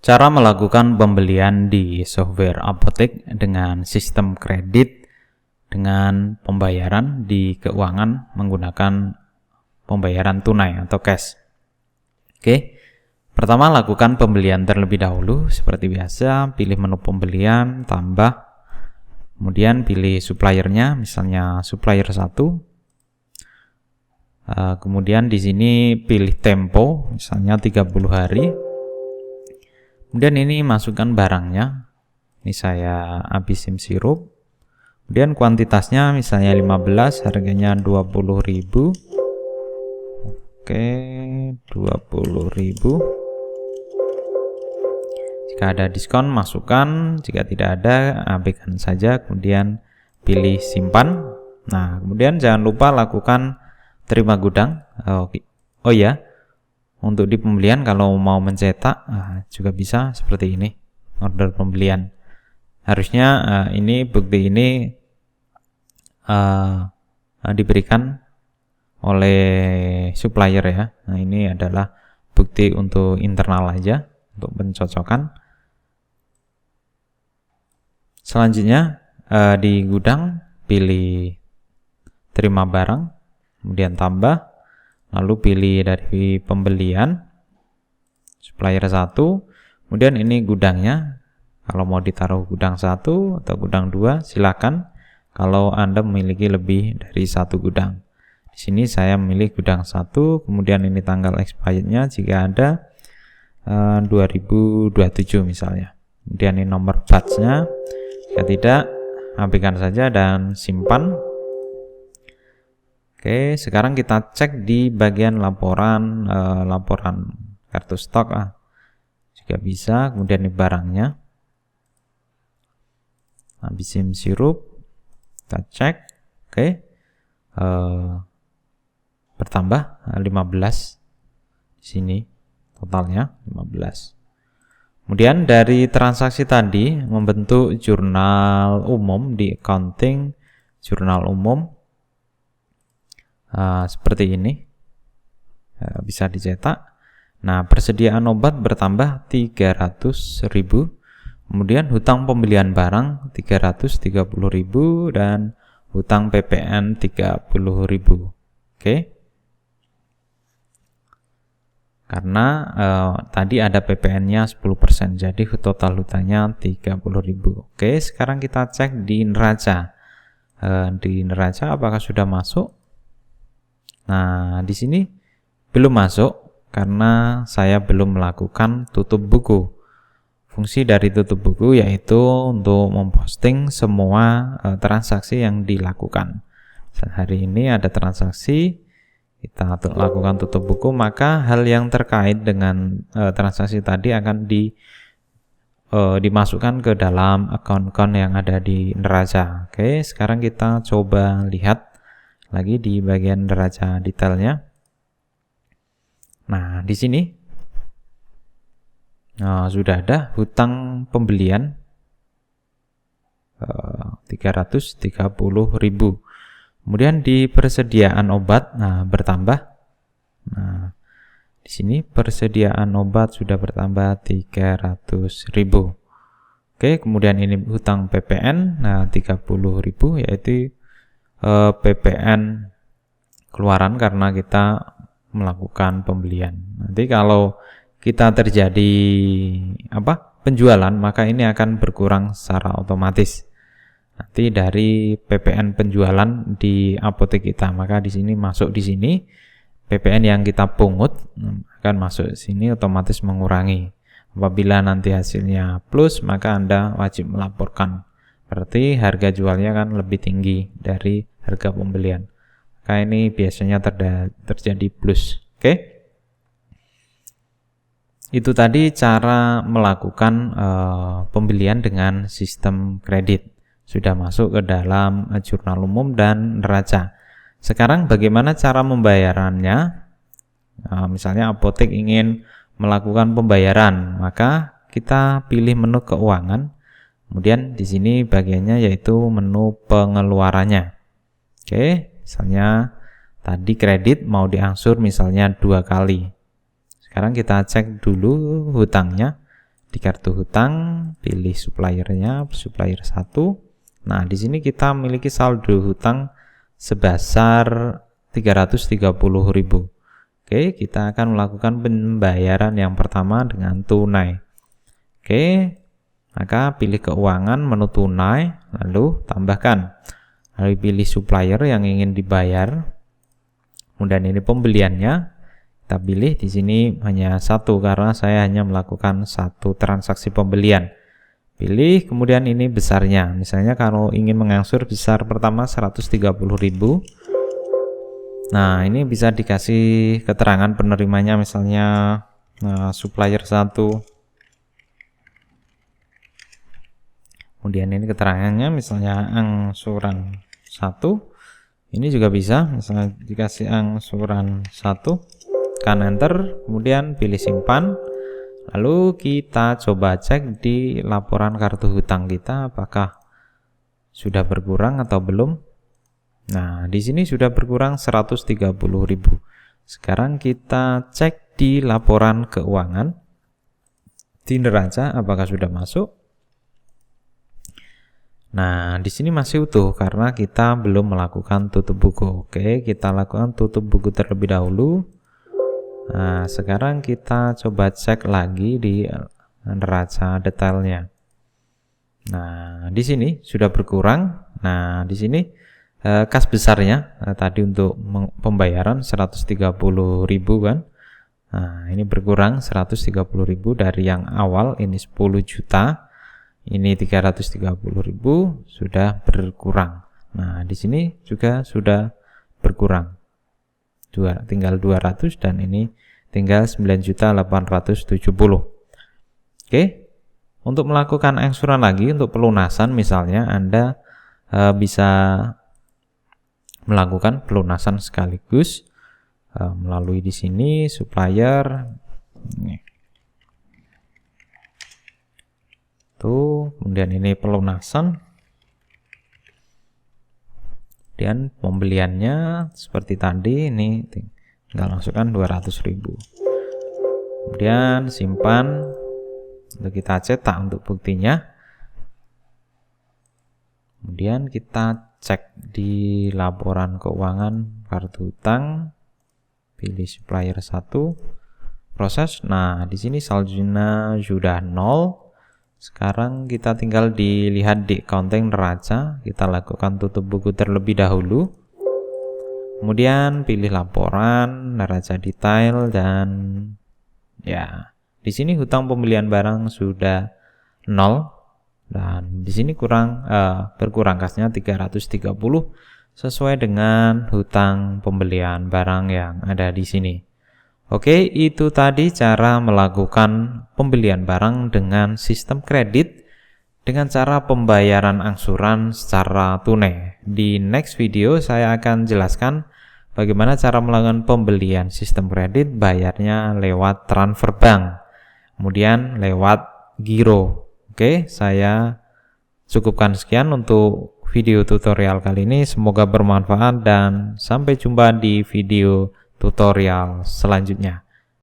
Cara melakukan pembelian di software apotek dengan sistem kredit dengan pembayaran di keuangan menggunakan pembayaran tunai atau cash. Oke. Pertama, lakukan pembelian terlebih dahulu seperti biasa, pilih menu pembelian, tambah, kemudian pilih suppliernya, misalnya supplier 1. Kemudian di sini pilih tempo, misalnya 30 hari. Kemudian ini masukkan barangnya. Ini saya habisin sirup. Kemudian kuantitasnya misalnya 15, harganya 20.000. Oke, 20.000. Jika ada diskon masukkan, jika tidak ada abaikan saja, kemudian pilih simpan. Nah, kemudian jangan lupa lakukan terima gudang. Oh ya, untuk di pembelian kalau mau mencetak juga bisa seperti ini, order pembelian. Harusnya ini bukti ini diberikan oleh supplier ya. Nah, ini adalah bukti untuk internal aja, untuk pencocokan. Selanjutnya di gudang pilih terima barang, kemudian tambah, lalu pilih dari pembelian supplier 1. Kemudian ini gudangnya, kalau mau ditaruh gudang 1 atau gudang 2 silakan, kalau Anda memiliki lebih dari satu gudang. Di sini saya memilih gudang 1, kemudian ini tanggal expirednya jika ada 2027 misalnya. Kemudian ini nomor batchnya, jika tidak abaikan saja dan simpan. Oke, sekarang kita cek di bagian laporan kartu stok juga bisa. Kemudian ini barangnya, habisin sirup, kita cek. Oke, bertambah 15 di sini, totalnya 15. Kemudian dari transaksi tadi membentuk jurnal umum di accounting, jurnal umum seperti ini, bisa dicetak. Nah, persediaan obat bertambah 300.000, kemudian hutang pembelian barang 330.000 dan hutang PPN 30.000. Oke. Karena tadi ada PPN-nya 10%, jadi total hutangnya 30.000. Oke, sekarang kita cek di neraca. Di neraca apakah sudah masuk? Nah, di sini belum masuk karena saya belum melakukan tutup buku. Fungsi dari tutup buku yaitu untuk memposting semua transaksi yang dilakukan. Hari ini ada transaksi, kita lakukan tutup buku, maka hal yang terkait dengan transaksi tadi akan dimasukkan ke dalam akun-akun yang ada di neraca. Oke, sekarang kita coba lihat lagi di bagian neraca detailnya. Nah, di sini sudah ada hutang pembelian 330.000. Kemudian di persediaan obat bertambah. Nah, di sini persediaan obat sudah bertambah 300.000. Oke, kemudian ini hutang PPN 30.000, yaitu PPN keluaran karena kita melakukan pembelian. Nanti kalau kita terjadi penjualan, maka ini akan berkurang secara otomatis. Nanti dari PPN penjualan di apotek kita, maka di sini masuk di sini PPN yang kita pungut akan masuk di sini, otomatis mengurangi. Apabila nanti hasilnya plus, maka Anda wajib melaporkan. Berarti harga jualnya kan lebih tinggi dari harga pembelian. Maka ini biasanya terjadi plus. Oke. Itu tadi cara melakukan pembelian dengan sistem kredit. Sudah masuk ke dalam jurnal umum dan neraca. Sekarang bagaimana cara membayarannya? Misalnya apotek ingin melakukan pembayaran, maka kita pilih menu keuangan. Kemudian di sini bagiannya yaitu menu pengeluarannya. Oke, misalnya tadi kredit mau diangsur misalnya 2 kali. Sekarang kita cek dulu hutangnya Di kartu hutang, pilih suppliernya, supplier 1. Nah, di sini kita memiliki saldo hutang sebesar 330.000. Oke, kita akan melakukan pembayaran yang pertama dengan tunai. Oke, maka pilih keuangan, menu tunai, lalu tambahkan. Lalu pilih supplier yang ingin dibayar. Kemudian ini pembeliannya. Kita pilih di sini hanya satu karena saya hanya melakukan satu transaksi pembelian. Pilih, kemudian ini besarnya. Misalnya kalau ingin mengangsur besar pertama 130.000. Nah, ini bisa dikasih keterangan penerimanya, misalnya supplier 1. Kemudian ini keterangannya misalnya angsuran 1. Ini juga bisa, misalnya dikasih angsuran 1. Tekan enter, kemudian pilih simpan. Lalu kita coba cek di laporan kartu hutang kita apakah sudah berkurang atau belum. Nah, di sini sudah berkurang 130.000. Sekarang kita cek di laporan keuangan di neraca apakah sudah masuk. Nah, di sini masih utuh karena kita belum melakukan tutup buku. Oke, kita lakukan tutup buku terlebih dahulu. Nah, sekarang kita coba cek lagi di neraca detailnya. Nah, di sini sudah berkurang. Nah, di sini kas besarnya tadi untuk pembayaran 130.000 kan. Nah, ini berkurang 130.000 dari yang awal ini 10 juta. Ini 330.000 sudah berkurang. Nah, di sini juga sudah berkurang. Tinggal 200 dan ini tinggal 9.870. Oke. Untuk melakukan angsuran lagi untuk pelunasan misalnya Anda bisa melakukan pelunasan sekaligus melalui di sini supplier. Tuh, kemudian ini pelunasan. Kemudian pembeliannya seperti tadi, ini tinggal masukkan 200.000. Kemudian simpan, untuk kita cetak untuk buktinya. Kemudian kita cek di laporan keuangan kartu hutang, pilih supplier 1, proses. Nah, di sini saldonya sudah 0. Sekarang kita tinggal dilihat di accounting neraca, kita lakukan tutup buku terlebih dahulu. Kemudian pilih laporan, neraca detail, dan ya, di sini hutang pembelian barang sudah 0 dan di sini berkurang kasnya 330 sesuai dengan hutang pembelian barang yang ada di sini. Oke, itu tadi cara melakukan pembelian barang dengan sistem kredit dengan cara pembayaran angsuran secara tunai. Di next video saya akan jelaskan bagaimana cara melakukan pembelian sistem kredit, bayarnya lewat transfer bank, kemudian lewat giro. Oke, saya cukupkan sekian untuk video tutorial kali ini. Semoga bermanfaat dan sampai jumpa di video tutorial selanjutnya.